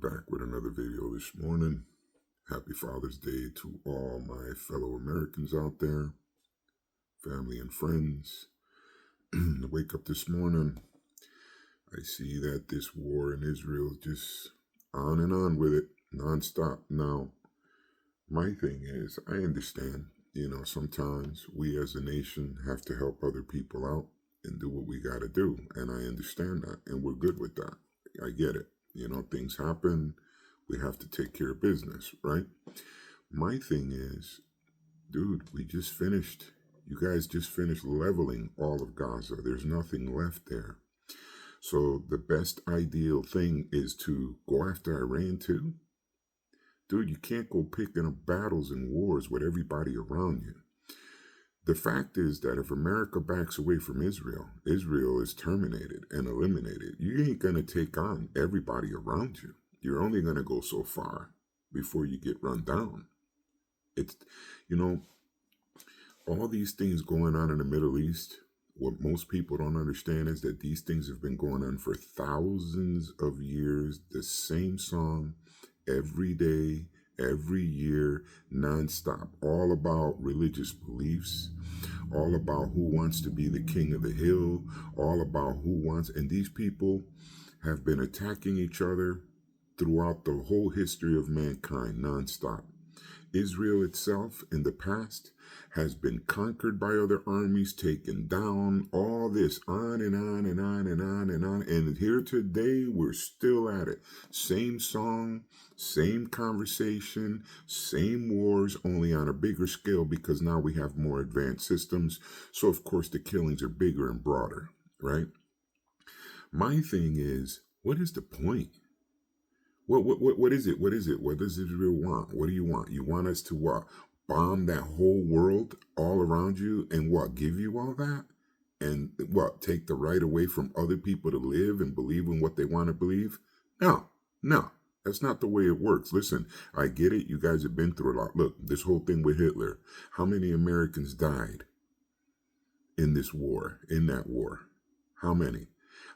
back with another video this morning. Happy Father's Day to all my fellow Americans out there, family and friends. I wake up this morning, I see that this war in Israel is just on and on with it, nonstop. Now, my thing is, I understand, sometimes we as a nation have to help other people out and do what we got to do. And I understand that, and we're good with that. I get it. Things happen. We have to take care of business, right? My thing is, dude, you guys just finished leveling all of Gaza. There's nothing left there. So the best ideal thing is to go after Iran too. Dude, you can't go picking up battles and wars with everybody around you. The fact is that if America backs away from Israel, Israel is terminated and eliminated. You ain't going to take on everybody around you. You're only going to go so far before you get run down. It's, all these things going on in the Middle East, what most people don't understand is that these things have been going on for thousands of years. The same song every day, every year, nonstop, all about religious beliefs, all about who wants to be the king of the hill, all about and these people have been attacking each other throughout the whole history of mankind, nonstop. Israel itself in the past has been conquered by other armies, taken down, all this on and on and on and on and on. And here today, we're still at it. Same song, same conversation, same wars, only on a bigger scale because now we have more advanced systems. So, of course, the killings are bigger and broader, right? My thing is, what is the point? What is it? What is it? What does Israel want? What do you want? You want us to what? Bomb that whole world all around you and what? Give you all that? And what? Take the right away from other people to live and believe in what they want to believe? No. That's not the way it works. Listen, I get it. You guys have been through a lot. Look, this whole thing with Hitler. How many Americans died in this war, in that war? How many?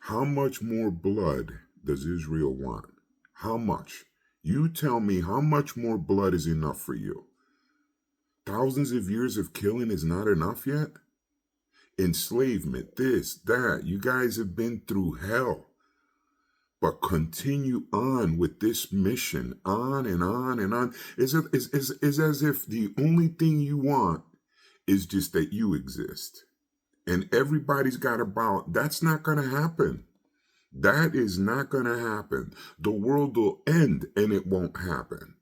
How much more blood does Israel want? How much? You tell me how much more blood is enough for you? Thousands of years of killing is not enough yet? Enslavement, this, that. You guys have been through hell. But continue on with this mission, on and on and on. It's as if the only thing you want is just that you exist. And everybody's got about, that's not going to happen. That is not going to happen. The world will end and it won't happen.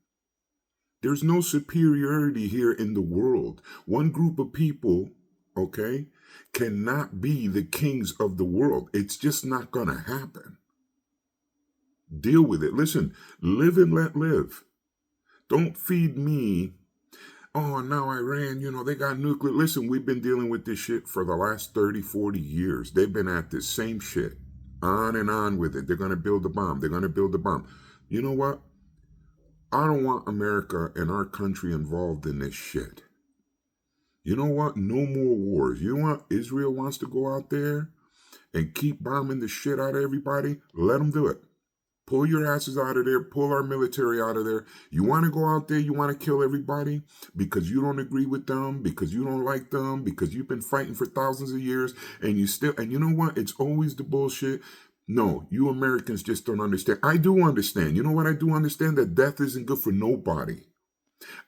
There's no superiority here in the world. One group of people, okay, cannot be the kings of the world. It's just not going to happen. Deal with it. Listen, live and let live. Don't feed me. Oh, now Iran, they got nuclear. Listen, we've been dealing with this shit for the last 30, 40 years. They've been at this same shit. On and on with it. They're going to build a bomb. They're going to build a bomb. You know what? I don't want America and our country involved in this shit. You know what? No more wars. You know what? Israel wants to go out there and keep bombing the shit out of everybody. Let them do it. Pull your asses out of there. Pull our military out of there. You want to go out there, you want to kill everybody because you don't agree with them, because you don't like them, because you've been fighting for thousands of years and you know what? It's always the bullshit. No, you Americans just don't understand. I do understand. You know what I do understand? That death isn't good for nobody.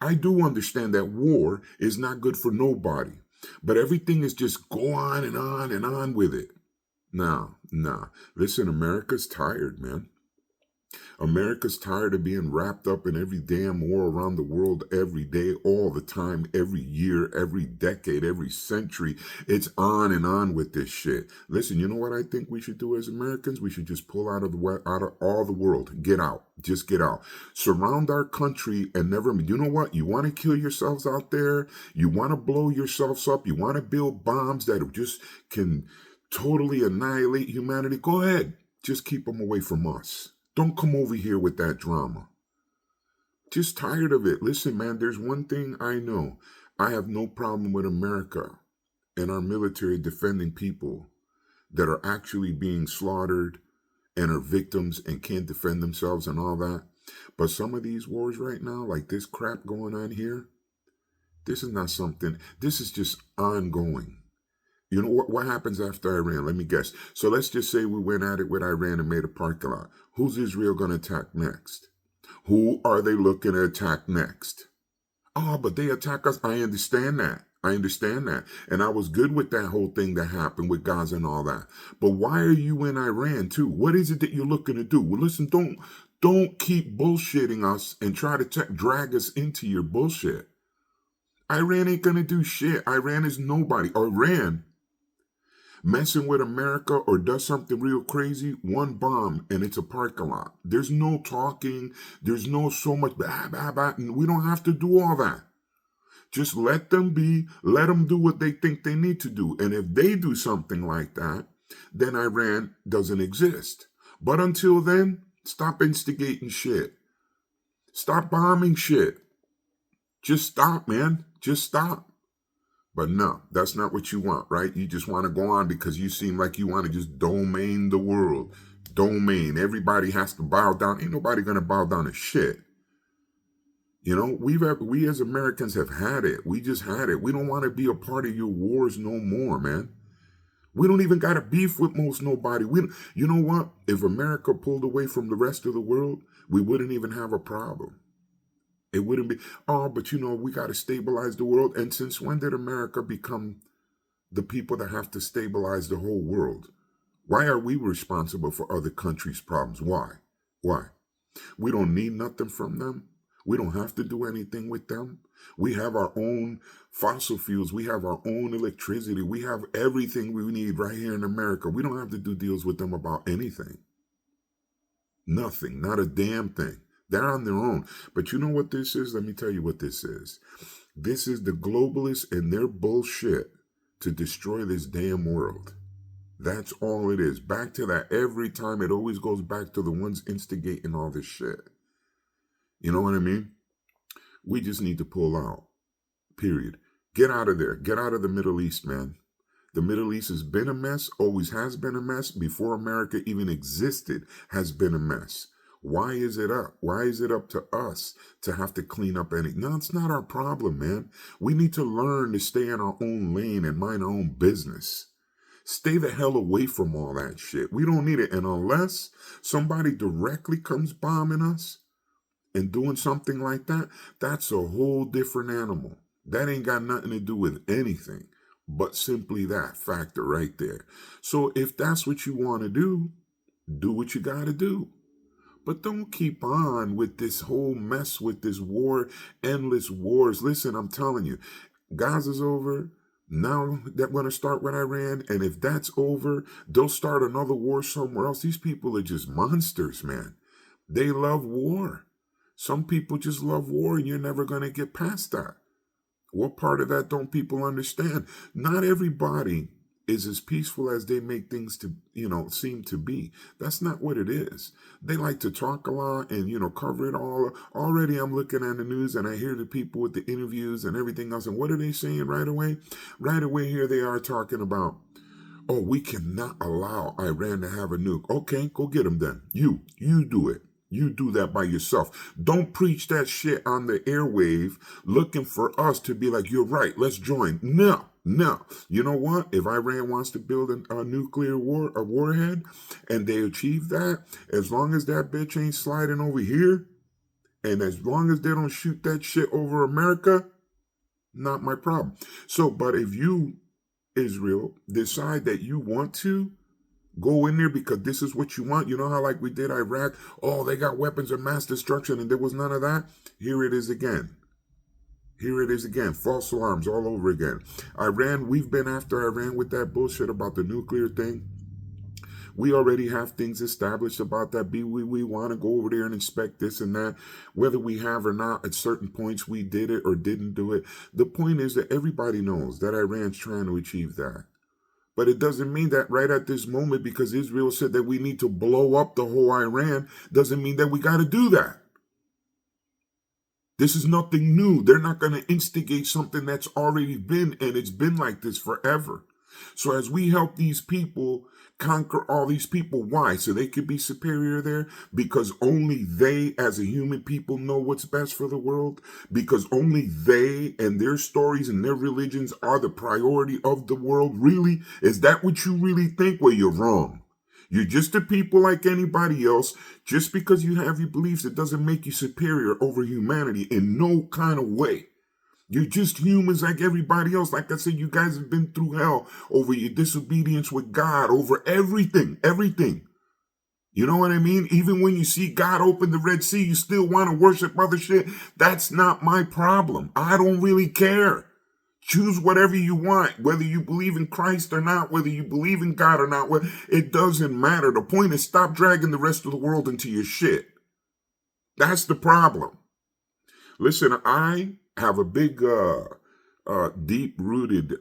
I do understand that war is not good for nobody. But everything is just go on and on and on with it. Nah. Listen, America's tired, man. America's tired of being wrapped up in every damn war around the world every day, all the time, every year, every decade, every century. It's on and on with this shit. Listen, you know what I think we should do as Americans? We should just pull out of all the world. Get out. Just get out. Surround our country and never. You know what? You want to kill yourselves out there? You want to blow yourselves up? You want to build bombs that just can totally annihilate humanity? Go ahead. Just keep them away from us. Don't come over here with that drama. Just tired of it. Listen, man, there's one thing I know. I have no problem with America and our military defending people that are actually being slaughtered and are victims and can't defend themselves and all that. But some of these wars right now, like this crap going on here, this is not something, this is just ongoing. You know what happens after Iran? Let me guess. So let's just say we went at it with Iran and made a parking lot. Who's Israel going to attack next? Who are they looking to attack next? Oh, but they attack us. I understand that. I understand that. And I was good with that whole thing that happened with Gaza and all that. But why are you in Iran too? What is it that you're looking to do? Well, listen, don't keep bullshitting us and try to drag us into your bullshit. Iran ain't going to do shit. Iran is nobody. Iran messing with America or does something real crazy, one bomb and it's a parking lot. There's no talking. There's no so much blah, blah, blah. And we don't have to do all that. Just let them be. Let them do what they think they need to do. And if they do something like that, then Iran doesn't exist. But until then, stop instigating shit. Stop bombing shit. Just stop, man. Just stop. But no, that's not what you want, right? You just want to go on because you seem like you want to just domain the world. Domain. Everybody has to bow down. Ain't nobody going to bow down to shit. You know, we as Americans have had it. We just had it. We don't want to be a part of your wars no more, man. We don't even got a beef with most nobody. You know what? If America pulled away from the rest of the world, we wouldn't even have a problem. It wouldn't be, oh, but you know, we got to stabilize the world. And since when did America become the people that have to stabilize the whole world? Why are we responsible for other countries' problems? Why? Why? We don't need nothing from them. We don't have to do anything with them. We have our own fossil fuels. We have our own electricity. We have everything we need right here in America. We don't have to do deals with them about anything. Nothing, not a damn thing. They're on their own. But you know what this is? Let me tell you what this is. This is the globalists and their bullshit to destroy this damn world. That's all it is. Back to that every time. It always goes back to the ones instigating all this shit. You know what I mean? We just need to pull out. Period. Get out of there. Get out of the Middle East, man. The Middle East has been a mess, always has been a mess. Before America even existed, has been a mess. Why is it up? Why is it up to us to have to clean up any? No, it's not our problem, man. We need to learn to stay in our own lane and mind our own business. Stay the hell away from all that shit. We don't need it. And unless somebody directly comes bombing us and doing something like that, that's a whole different animal. That ain't got nothing to do with anything but simply that factor right there. So if that's what you want to do what you got to do. But don't keep on with this whole mess with this war, endless wars. Listen, I'm telling you, Gaza's over. Now they're going to start with Iran. And if that's over, they'll start another war somewhere else. These people are just monsters, man. They love war. Some people just love war, and you're never going to get past that. What part of that don't people understand? Not everybody is as peaceful as they make things to, seem to be. That's not what it is. They like to talk a lot and, cover it all. Already I'm looking at the news and I hear the people with the interviews and everything else. And what are they saying right away? Right away here they are talking about, oh, we cannot allow Iran to have a nuke. Okay, go get them then. You do it. You do that by yourself. Don't preach that shit on the airwave looking for us to be like, you're right, let's join. No. You know what? If Iran wants to build a nuclear warhead and they achieve that, as long as that bitch ain't sliding over here, and as long as they don't shoot that shit over America, not my problem. So, but if you, Israel, decide that you want to go in there because this is what you want. You know how like we did Iraq? Oh, they got weapons of mass destruction and there was none of that. Here it is again. False alarms all over again. Iran, we've been after Iran with that bullshit about the nuclear thing. We already have things established about that. We want to go over there and inspect this and that. Whether we have or not, at certain points we did it or didn't do it. The point is that everybody knows that Iran's trying to achieve that. But it doesn't mean that right at this moment, because Israel said that we need to blow up the whole Iran, doesn't mean that we got to do that. This is nothing new. They're not going to instigate something that's already been, and it's been like this forever. So as we help these people conquer all these people. Why? So they could be superior there? Because only they, as a human people, know what's best for the world? Because only they and their stories and their religions are the priority of the world? Really? Is that what you really think? Well, you're wrong. You're just a people like anybody else. Just because you have your beliefs, it doesn't make you superior over humanity in no kind of way. You're just humans like everybody else. Like I said, you guys have been through hell over your disobedience with God, over everything, everything. You know what I mean? Even when you see God open the Red Sea, you still want to worship other shit. That's not my problem. I don't really care. Choose whatever you want, whether you believe in Christ or not, whether you believe in God or not. It doesn't matter. The point is, stop dragging the rest of the world into your shit. That's the problem. Listen, I have a big, deep-rooted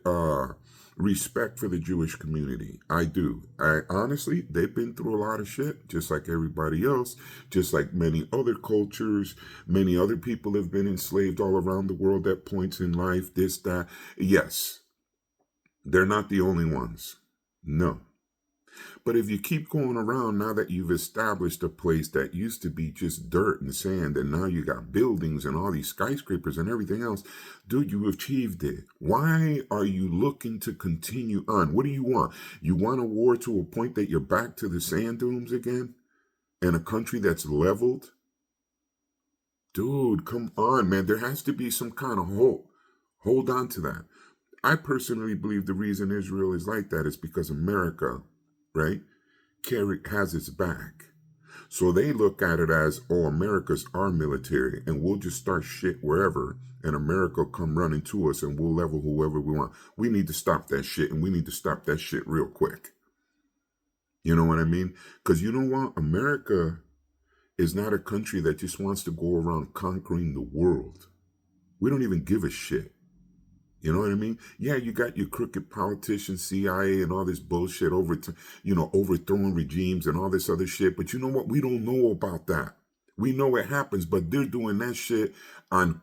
respect for the Jewish community. I do. Honestly, they've been through a lot of shit, just like everybody else, just like many other cultures. Many other people have been enslaved all around the world at points in life, this, that. Yes, they're not the only ones. No. But if you keep going around now that you've established a place that used to be just dirt and sand, and now you got buildings and all these skyscrapers and everything else, dude, you achieved it. Why are you looking to continue on? What do you want? You want a war to a point that you're back to the sand dunes again? And a country that's leveled? Dude, come on, man. There has to be some kind of hope. Hold on to that. I personally believe the reason Israel is like that is because America, right, has its back. So they look at it as, oh, America's our military, and we'll just start shit wherever, and America will come running to us, and we'll level whoever we want. We need to stop that shit, and we need to stop that shit real quick. You know what I mean? Because you know what? America is not a country that just wants to go around conquering the world. We don't even give a shit. You know what I mean? Yeah, you got your crooked politicians, CIA, and all this bullshit overthrowing regimes and all this other shit. But you know what? We don't know about that. We know it happens, but they're doing that shit on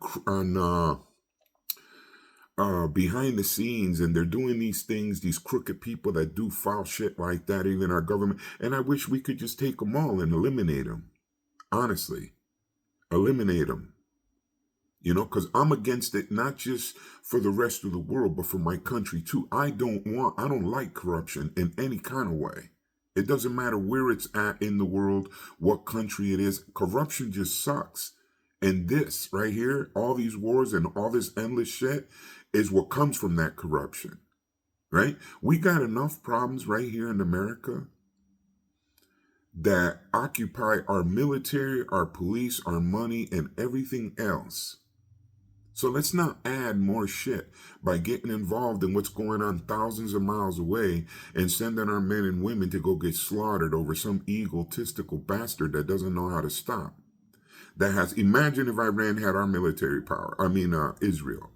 behind the scenes, and they're doing these things. These crooked people that do foul shit like that, even our government. And I wish we could just take them all and eliminate them. Honestly, eliminate them. You know, because I'm against it, not just for the rest of the world, but for my country too. I don't like corruption in any kind of way. It doesn't matter where it's at in the world, what country it is. Corruption just sucks. And this right here, all these wars and all this endless shit is what comes from that corruption, right? We got enough problems right here in America that occupy our military, our police, our money, and everything else. So let's not add more shit by getting involved in what's going on thousands of miles away and sending our men and women to go get slaughtered over some egotistical bastard that doesn't know how to stop. Imagine if Iran had our military power. Israel.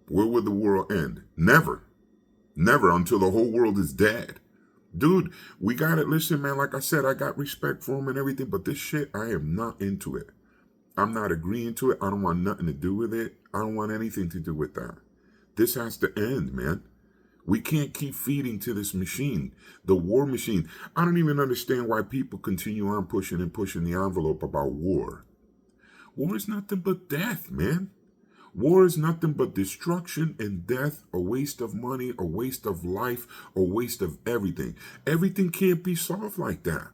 Where would the world end? Never. Never, until the whole world is dead. Dude, we got it. Listen, man, like I said, I got respect for him and everything, but this shit, I am not into it. I'm not agreeing to it. I don't want nothing to do with it. I don't want anything to do with that. This has to end, man. We can't keep feeding to this machine, the war machine. I don't even understand why people continue on pushing the envelope about war. War is nothing but death, man. War is nothing but destruction and death, a waste of money, a waste of life, a waste of everything. Everything can't be solved like that.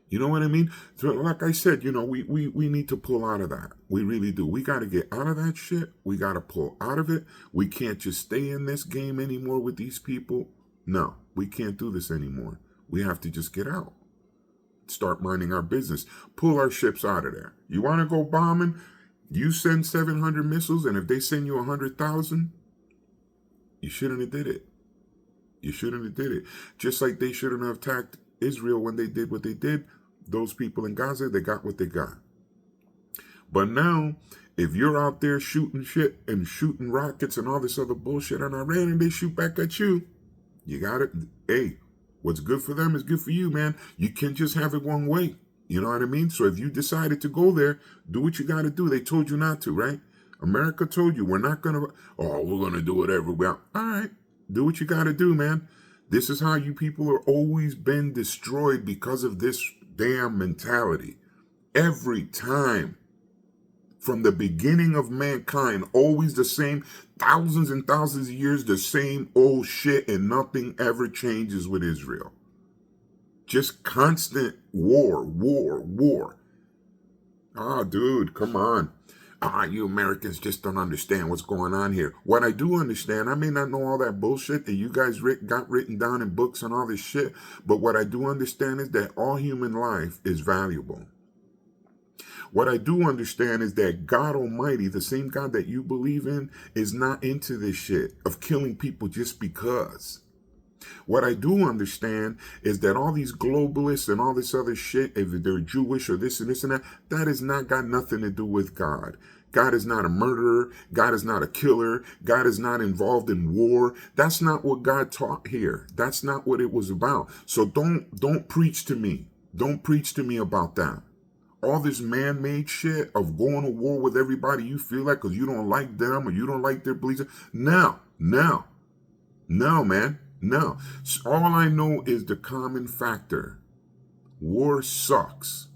You know what I mean? So like I said, we need to pull out of that. We really do. We got to get out of that shit. We got to pull out of it. We can't just stay in this game anymore with these people. No, we can't do this anymore. We have to just get out. Start minding our business. Pull our ships out of there. You want to go bombing? You send 700 missiles, and if they send you 100,000, you shouldn't have did it. You shouldn't have did it. Just like they shouldn't have attacked Israel when they did what they did. Those people in Gaza, they got what they got. But now, if you're out there shooting shit and shooting rockets and all this other bullshit on Iran and they shoot back at you, you got it. Hey, what's good for them is good for you, man. You can't just have it one way. You know what I mean? So if you decided to go there, do what you got to do. They told you not to, right? America told you we're not going to, we're going to do whatever we want. All right, do what you got to do, man. This is how you people are always been destroyed, because of this damn mentality. Every time. From the beginning of mankind, always the same, thousands and thousands of years, the same old shit, and nothing ever changes with Israel. Just constant war, war, war. Ah, dude, come on. You Americans just don't understand what's going on here. What I do understand, I may not know all that bullshit that you guys got written down in books and all this shit, but what I do understand is that all human life is valuable. What I do understand is that God Almighty, the same God that you believe in, is not into this shit of killing people just because. What I do understand is that all these globalists and all this other shit, if they're Jewish or this and this and that, that has not got nothing to do with God. God is not a murderer. God is not a killer. God is not involved in war. That's not what God taught here. That's not what it was about. So don't preach to me. Don't preach to me about that. All this man-made shit of going to war with everybody you feel like because you don't like them or you don't like their beliefs. No, man. No. So all I know is the common factor. War sucks.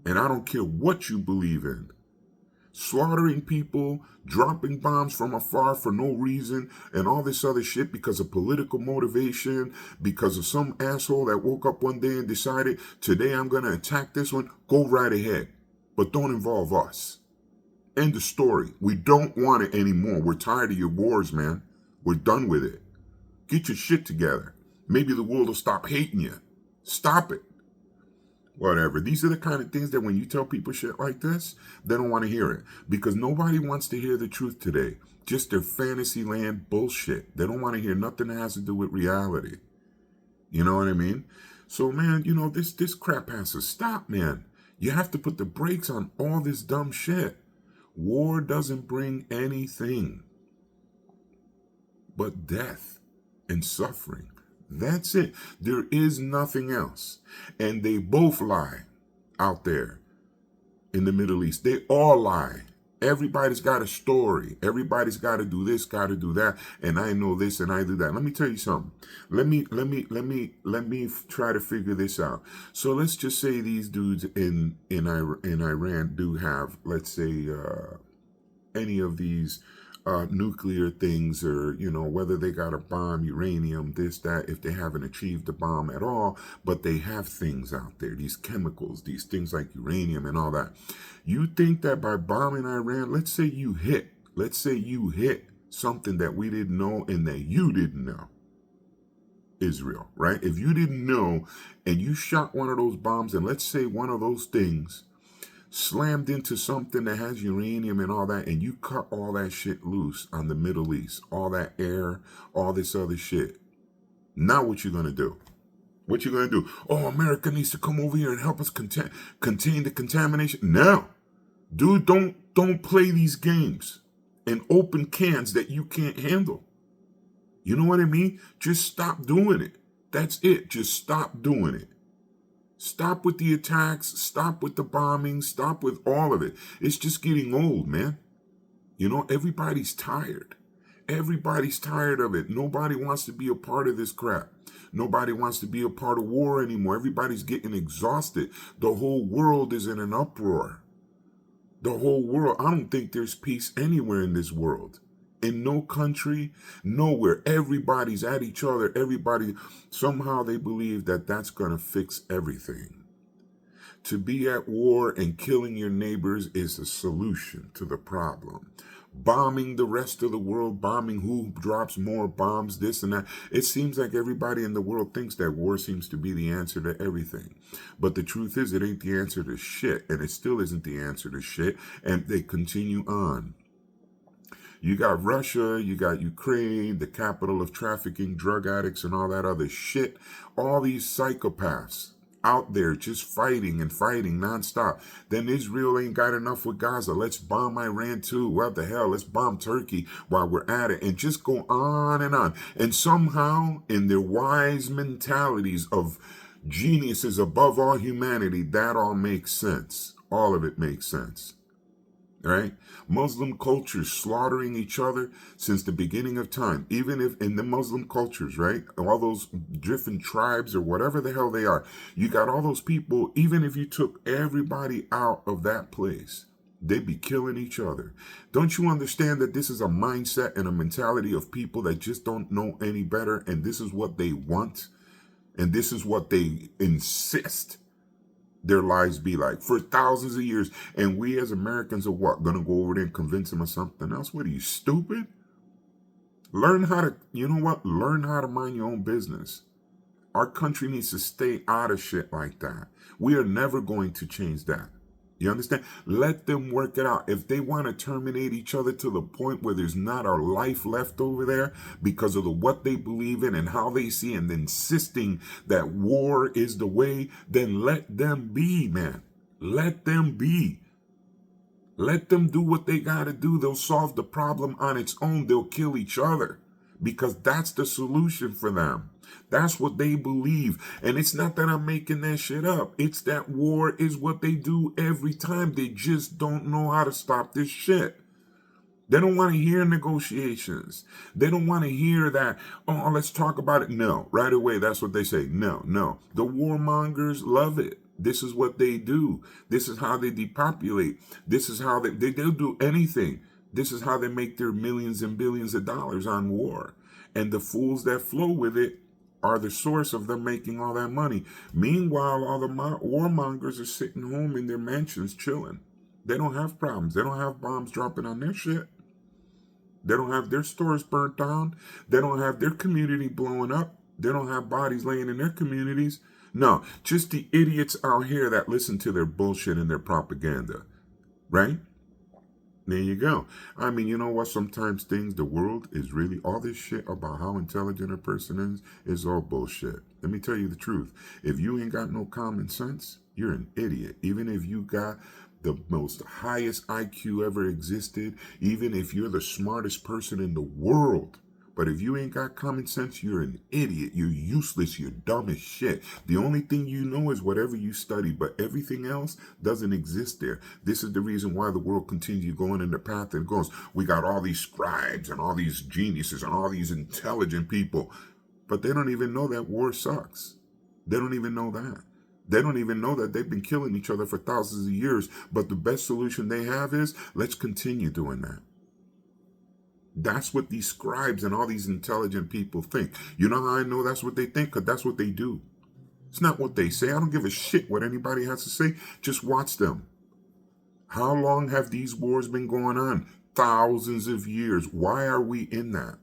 And I don't care what you believe in. Slaughtering people, dropping bombs from afar for no reason, and all this other shit because of political motivation, because of some asshole that woke up one day and decided, today I'm going to attack this one. Go right ahead. But don't involve us. End of story. We don't want it anymore. We're tired of your wars, man. We're done with it. Get your shit together. Maybe the world will stop hating you. Stop it. Whatever. These are the kind of things that when you tell people shit like this, they don't want to hear it. Because nobody wants to hear the truth today. Just their fantasy land bullshit. They don't want to hear nothing that has to do with reality. You know what I mean? So, man, you know, this crap has to stop, man. You have to put the brakes on all this dumb shit. War doesn't bring anything but death and suffering. That's it. There is nothing else. And they both lie out there in the Middle East. They all lie. Everybody's got a story. Everybody's got to do this, got to do that, and I know this and I do that. Let me tell you something. Let me try to figure this out. So let's just say these dudes in Iran do have, let's say, any of these nuclear things, or, you know, whether they got a bomb, uranium, this, that, if they haven't achieved the bomb at all, but they have things out there, these chemicals, these things like uranium and all that. You think that by bombing Iran, let's say you hit something that we didn't know and that you didn't know, Israel, right? If you didn't know and you shot one of those bombs, and let's say one of those things slammed into something that has uranium and all that, and you cut all that shit loose on the Middle East, all that air, all this other shit. Now what you gonna do? What you gonna do? Oh, America needs to come over here and help us contain the contamination. No. Dude, don't play these games and open cans that you can't handle. You know what I mean? Just stop doing it. That's it. Just stop doing it. Stop with the attacks, stop with the bombing, stop with all of it. It's just getting old, man. You know, everybody's tired. Everybody's tired of it. Nobody wants to be a part of this crap. Nobody wants to be a part of war anymore. Everybody's getting exhausted. The whole world is in an uproar. The whole world. I don't think there's peace anywhere in this world. In no country, nowhere. Everybody's at each other. Everybody, somehow they believe that that's going to fix everything. To be at war and killing your neighbors is a solution to the problem. Bombing the rest of the world, bombing who drops more bombs, this and that. It seems like everybody in the world thinks that war seems to be the answer to everything. But the truth is, it ain't the answer to shit. And it still isn't the answer to shit. And they continue on. You got Russia, you got Ukraine, the capital of trafficking, drug addicts, and all that other shit. All these psychopaths out there just fighting and fighting nonstop. Then Israel ain't got enough with Gaza. Let's bomb Iran too. What the hell? Let's bomb Turkey while we're at it. And just go on. And somehow, in their wise mentalities of geniuses above all humanity, that all makes sense. All of it makes sense. right? Muslim cultures slaughtering each other since the beginning of time. Even if in the Muslim cultures, right? All those different tribes or whatever the hell they are, you got all those people, even if you took everybody out of that place, they'd be killing each other. Don't you understand that this is a mindset and a mentality of people that just don't know any better, and this is what they want, and this is what they insist their lives be like for thousands of years. And we as Americans are what? Gonna go over there and convince them of something else? What are you, stupid? Learn how to, you know what? Learn how to mind your own business. Our country needs to stay out of shit like that. We are never going to change that. You understand? Let them work it out. If they want to terminate each other to the point where there's not a life left over there because of what they believe in and how they see and insisting that war is the way, then let them be, man. Let them be. Let them do what they got to do. They'll solve the problem on its own. They'll kill each other because that's the solution for them. That's what they believe. And it's not that I'm making that shit up. It's that war is what they do every time. They just don't know how to stop this shit. They don't want to hear negotiations. They don't want to hear that, oh, let's talk about it. No, right away, that's what they say. No, no. The warmongers love it. This is what they do. This is how they depopulate. This is how they'll do anything. This is how they make their millions and billions of dollars on war. And the fools that flow with it are the source of them making all that money. Meanwhile, all the warmongers are sitting home in their mansions chilling. They don't have problems. They don't have bombs dropping on their shit. They don't have their stores burnt down. They don't have their community blowing up. They don't have bodies laying in their communities. No, just the idiots out here that listen to their bullshit and their propaganda, right? There you go. I mean, you know what? Sometimes the world is really, all this shit about how intelligent a person is all bullshit. Let me tell you the truth. If you ain't got no common sense, you're an idiot. Even if you got the most highest IQ ever existed, even if you're the smartest person in the world, but if you ain't got common sense, you're an idiot. You're useless. You're dumb as shit. The only thing you know is whatever you study, but everything else doesn't exist there. This is the reason why the world continues going in the path it goes. We got all these scribes and all these geniuses and all these intelligent people, but they don't even know that war sucks. They don't even know that. They don't even know that they've been killing each other for thousands of years, but the best solution they have is, let's continue doing that. That's what these scribes and all these intelligent people think. You know how I know that's what they think? Because that's what they do. It's not what they say. I don't give a shit what anybody has to say. Just watch them. How long have these wars been going on? Thousands of years. Why are we in that?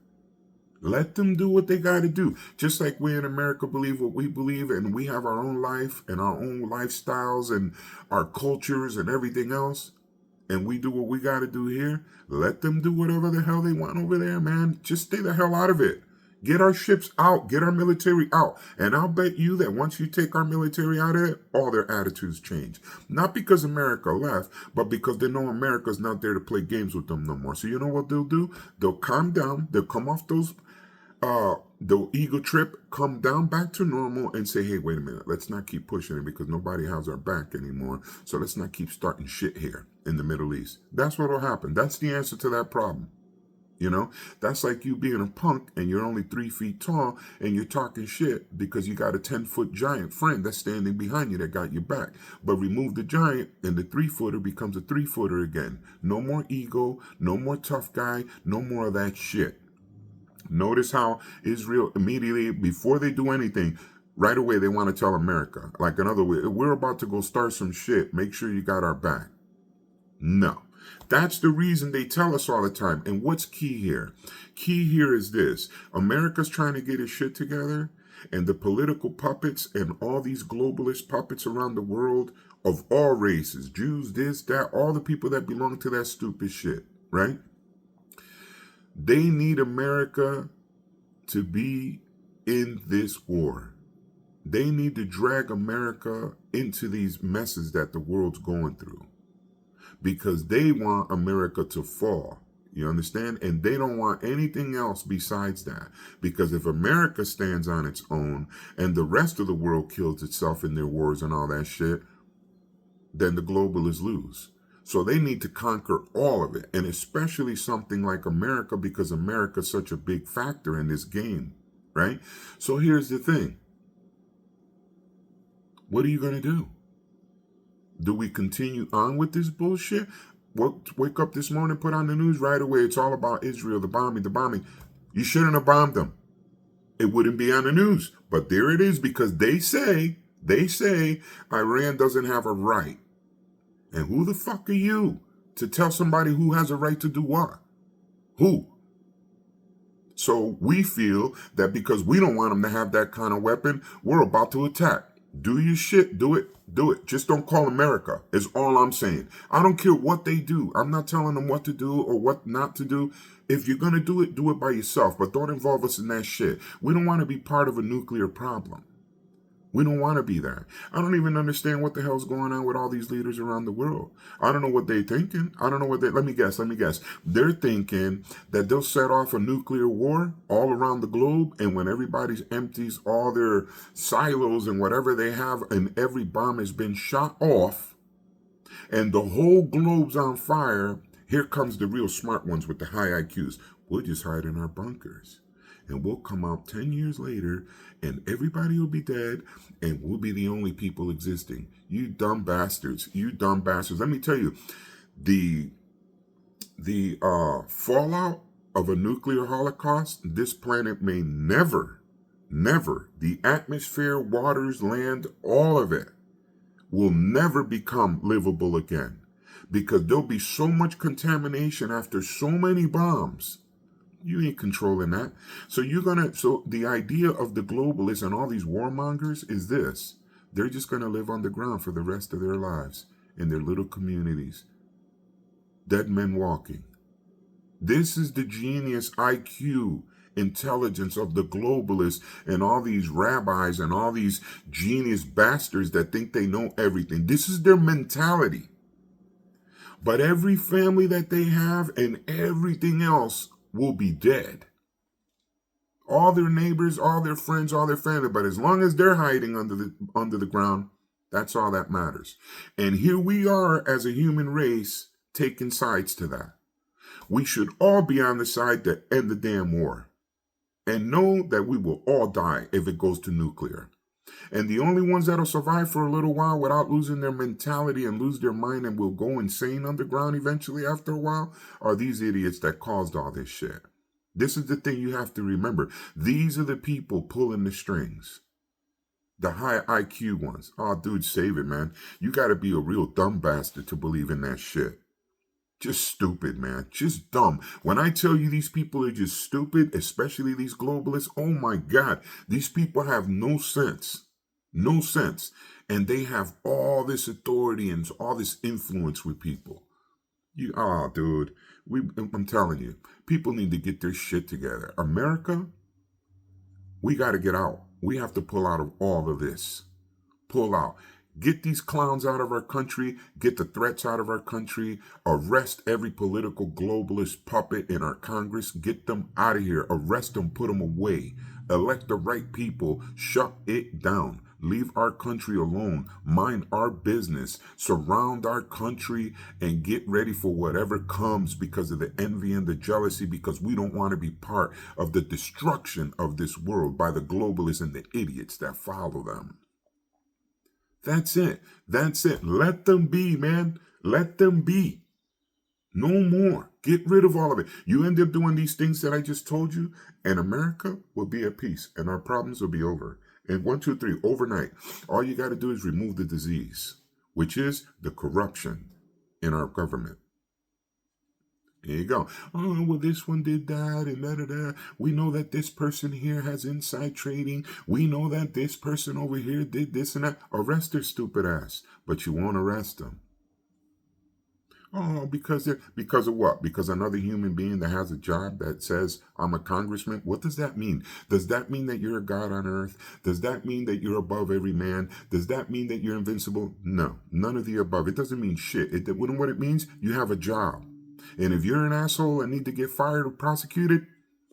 Let them do what they got to do. Just like we in America believe what we believe, and we have our own life and our own lifestyles and our cultures and everything else, and we do what we got to do here. Let them do whatever the hell they want over there, man. Just stay the hell out of it. Get our ships out. Get our military out. And I'll bet you that once you take our military out of it, all their attitudes change. Not because America left, but because they know America's not there to play games with them no more. So you know what they'll do? They'll calm down. They'll come off the ego trip, come down back to normal and say, hey, wait a minute, let's not keep pushing it because nobody has our back anymore. So let's not keep starting shit here in the Middle East. That's what will happen. That's the answer to that problem. You know, that's like you being a punk and you're only 3 feet tall and you're talking shit because you got a 10-foot giant friend that's standing behind you that got your back. But remove the giant and the 3-footer becomes a 3-footer again. No more ego, no more tough guy, no more of that shit. Notice how Israel immediately, before they do anything, right away they want to tell America, like another way, we're about to go start some shit. Make sure you got our back. No. That's the reason they tell us all the time. And what's key here? Key here is this. America's trying to get its shit together, and the political puppets and all these globalist puppets around the world of all races, Jews, this, that, all the people that belong to that stupid shit, right? They need America to be in this war. They need to drag America into these messes that the world's going through because they want America to fall. You understand? And they don't want anything else besides that. Because if America stands on its own and the rest of the world kills itself in their wars and all that shit, then the globalists lose. So they need to conquer all of it, and especially something like America, because America's such a big factor in this game, right? So here's the thing. What are you going to do? Do we continue on with this bullshit? Wake up this morning, put on the news right away. It's all about Israel, the bombing, the bombing. You shouldn't have bombed them. It wouldn't be on the news. But there it is, because they say Iran doesn't have a right. And who the fuck are you to tell somebody who has a right to do what? Who? So we feel that because we don't want them to have that kind of weapon, we're about to attack. Do your shit. Do it. Do it. Just don't call America, is all I'm saying. I don't care what they do. I'm not telling them what to do or what not to do. If you're going to do it by yourself. But don't involve us in that shit. We don't want to be part of a nuclear problem. We don't want to be that. I don't even understand what the hell's going on with all these leaders around the world. I don't know what they're thinking. I don't know what let me guess. They're thinking that they'll set off a nuclear war all around the globe, and when everybody empties all their silos and whatever they have, and every bomb has been shot off, and the whole globe's on fire, here comes the real smart ones with the high IQs. We'll just hide in our bunkers. And we'll come out 10 years later, and everybody will be dead, and we'll be the only people existing. You dumb bastards. You dumb bastards. Let me tell you, the fallout of a nuclear holocaust, this planet may never, the atmosphere, waters, land, all of it, will never become livable again. Because there'll be so much contamination after so many bombs. You ain't controlling that. So the idea of the globalists and all these warmongers is this. They're just going to live on the ground for the rest of their lives in their little communities. Dead men walking. This is the genius IQ intelligence of the globalists and all these rabbis and all these genius bastards that think they know everything. This is their mentality. But every family that they have and everything else will be dead. All their neighbors, all their friends, all their family. But as long as they're hiding under the ground, that's all that matters. And here we are as a human race taking sides to that. We should all be on the side to end the damn war. And know that we will all die if it goes to nuclear. And the only ones that'll survive for a little while without losing their mentality and lose their mind and will go insane underground eventually after a while are these idiots that caused all this shit. This is the thing you have to remember. These are the people pulling the strings. The high IQ ones. Oh, dude, save it, man. You got to be a real dumb bastard to believe in that shit. Just stupid, man. Just dumb. When I tell you these people are just stupid, especially these globalists, oh my God, these people have no sense. No sense. And they have all this authority and all this influence with people. Dude, I'm telling you, people need to get their shit together. America, we got to get out. We have to pull out of all of this. Pull out. Get these clowns out of our country. Get the threats out of our country. Arrest every political globalist puppet in our Congress. Get them out of here. Arrest them. Put them away. Elect the right people. Shut it down. Leave our country alone. Mind our business. Surround our country and get ready for whatever comes because of the envy and the jealousy, because we don't want to be part of the destruction of this world by the globalists and the idiots that follow them. That's it. That's it. Let them be, man. Let them be. No more. Get rid of all of it. You end up doing these things that I just told you, and America will be at peace, and our problems will be over. And 1, 2, 3, overnight, all you got to do is remove the disease, which is the corruption in our government. There you go. Oh, well, this one did that and da-da-da. We know that this person here has inside trading. We know that this person over here did this and that. Arrest their stupid ass. But you won't arrest them. Oh, because of what? Because another human being that has a job that says, I'm a congressman? What does that mean? Does that mean that you're a god on earth? Does that mean that you're above every man? Does that mean that you're invincible? No, none of the above. It doesn't mean shit. What it means, you have a job. And if you're an asshole and need to get fired or prosecuted,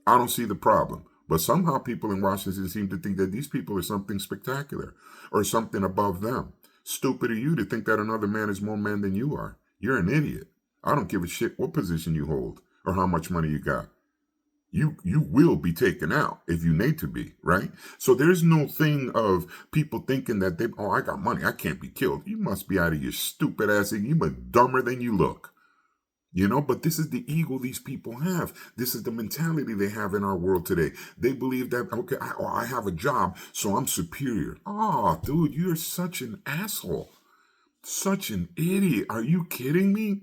I don't see the problem. But somehow people in Washington seem to think that these people are something spectacular or something above them. Stupid of you to think that another man is more man than you are. You're an idiot. I don't give a shit what position you hold or how much money you got. You will be taken out if you need to be, right? So there's no thing of people thinking that I got money, I can't be killed. You must be out of your stupid ass. You've been dumber than you look. But this is the ego these people have. This is the mentality they have in our world today. They believe that, okay, I have a job, so I'm superior. Oh, dude, you're such an asshole. Such an idiot. Are you kidding me?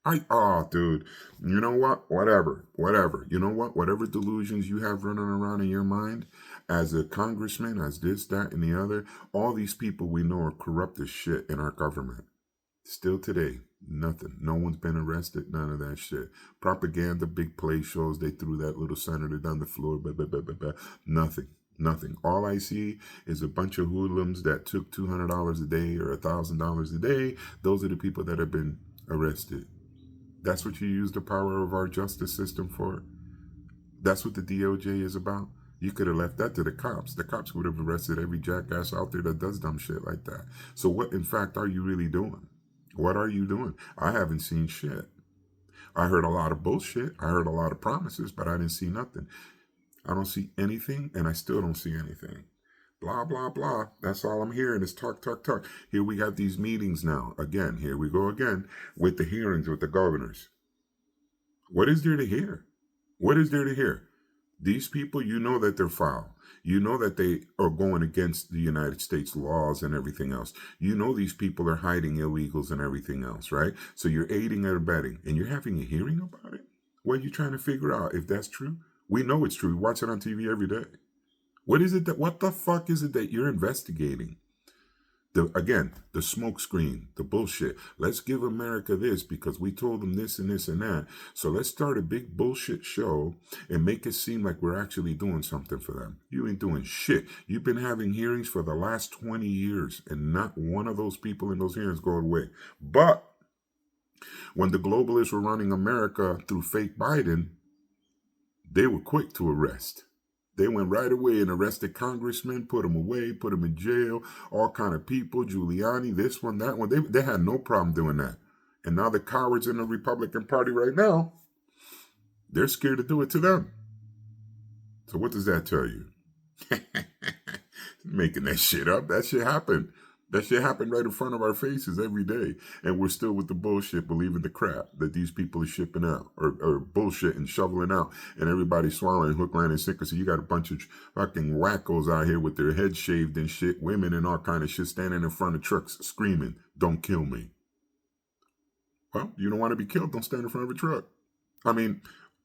Dude, you know what? Whatever. You know what? Whatever delusions you have running around in your mind, as a congressman, as this, that, and the other, all these people we know are corrupt as shit in our government. Still today, nothing. No one's been arrested. None of that shit. Propaganda, big play shows. They threw that little senator down the floor. Blah, blah, blah, blah, blah. Nothing. All I see is a bunch of hoodlums that took $200 a day or $1,000 a day. Those are the people that have been arrested. That's what you use the power of our justice system for. That's what the DOJ is about. You could have left that to the cops. The cops would have arrested every jackass out there that does dumb shit like that. So what, in fact, are you really doing? What are you doing? I haven't seen shit. I heard a lot of bullshit. I heard a lot of promises, but I didn't see nothing. I don't see anything, and I still don't see anything. Blah, blah, blah. That's all I'm hearing is talk. Here we got these meetings now. Again, here we go again with the hearings with the governors. What is there to hear? What is there to hear? These people, you know that they're foul. You know that they are going against the United States laws and everything else. You know these people are hiding illegals and everything else, right? So you're aiding and abetting, and you're having a hearing about it? What are you trying to figure out if that's true? We know it's true. We watch it on TV every day. What the fuck is it that you're investigating? The smoke screen, the bullshit. Let's give America this because we told them this and this and that. So let's start a big bullshit show and make it seem like we're actually doing something for them. You ain't doing shit. You've been having hearings for the last 20 years and not one of those people in those hearings go away. But when the globalists were running America through fake Biden, they were quick to arrest. They went right away and arrested congressmen, put them away, put them in jail, all kind of people, Giuliani, this one, that one. They had no problem doing that. And now the cowards in the Republican Party right now, they're scared to do it to them. So what does that tell you? Making that shit up. That shit happened. That shit happened right in front of our faces every day. And we're still with the bullshit, believing the crap that these people are shipping out or bullshit and shoveling out. And everybody's swallowing hook, line, and sinker. So you got a bunch of fucking wackos out here with their heads shaved and shit, women and all kind of shit standing in front of trucks screaming, "Don't kill me." Well, you don't want to be killed, don't stand in front of a truck. I mean,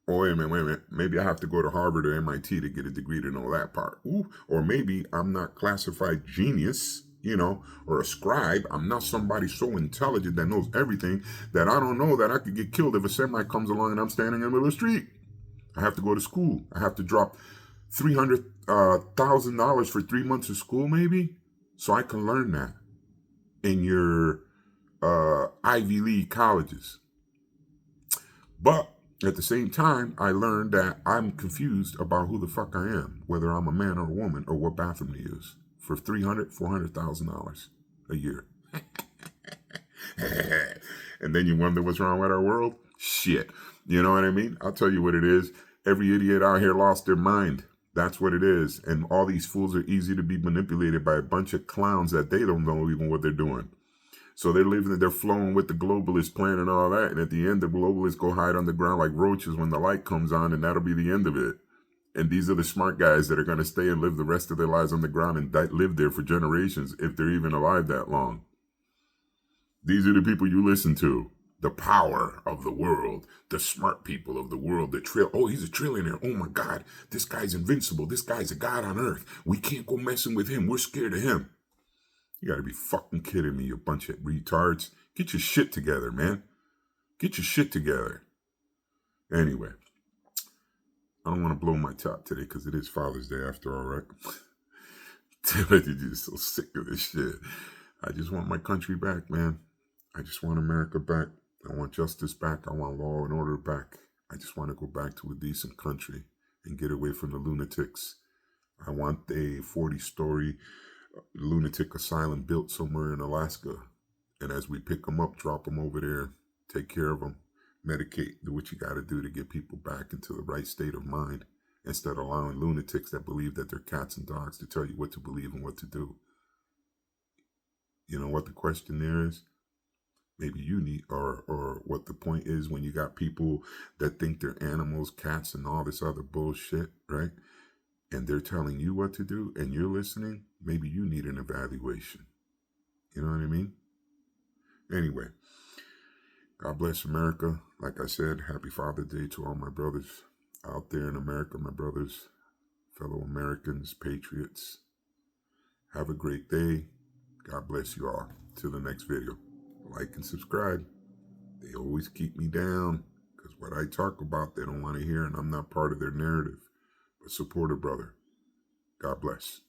wait a minute. Maybe I have to go to Harvard or MIT to get a degree to know that part. Ooh, or maybe I'm not classified genius, or a scribe. I'm not somebody so intelligent that knows everything that I don't know that I could get killed if a semi comes along and I'm standing in the middle of the street. I have to go to school. I have to drop $300,000 for 3 months of school, maybe, so I can learn that in your Ivy League colleges. But at the same time, I learned that I'm confused about who the fuck I am, whether I'm a man or a woman, or what bathroom to use for $400,000 a year. And then you wonder what's wrong with our world? Shit. You know what I mean? I'll tell you what it is. Every idiot out here lost their mind. That's what it is. And all these fools are easy to be manipulated by a bunch of clowns that they don't know even what they're doing. So they're flowing with the globalist plan and all that. And at the end, the globalists go hide on the ground like roaches when the light comes on, and that'll be the end of it. And these are the smart guys that are going to stay and live the rest of their lives on the ground and live there for generations, if they're even alive that long. These are the people you listen to. The power of the world. The smart people of the world. He's a trillionaire. Oh my God. This guy's invincible. This guy's a god on earth. We can't go messing with him. We're scared of him. You gotta be fucking kidding me, you bunch of retards. Get your shit together, man. Get your shit together. Anyway, I don't want to blow my top today because it is Father's Day after all, right? I'm just so sick of this shit. I just want my country back, man. I just want America back. I want justice back. I want law and order back. I just want to go back to a decent country and get away from the lunatics. I want a 40-story lunatic asylum built somewhere in Alaska. And as we pick them up, drop them over there Take care of them. Medicate. Do what you got to do to get people back into the right state of mind instead of allowing lunatics that believe that they're cats and dogs to tell you what to believe and what to do. You know what the question there is? Maybe you need, or what the point is when you got people that think they're animals, cats, and all this other bullshit, right? And they're telling you what to do and you're listening. Maybe you need an evaluation. You know what I mean? Anyway, God bless America. Like I said, happy Father's Day to all my brothers out there in America, my brothers, fellow Americans, patriots. Have a great day. God bless you all. Till the next video. Like and subscribe. They always keep me down because what I talk about, they don't want to hear, and I'm not part of their narrative. But support a brother. God bless.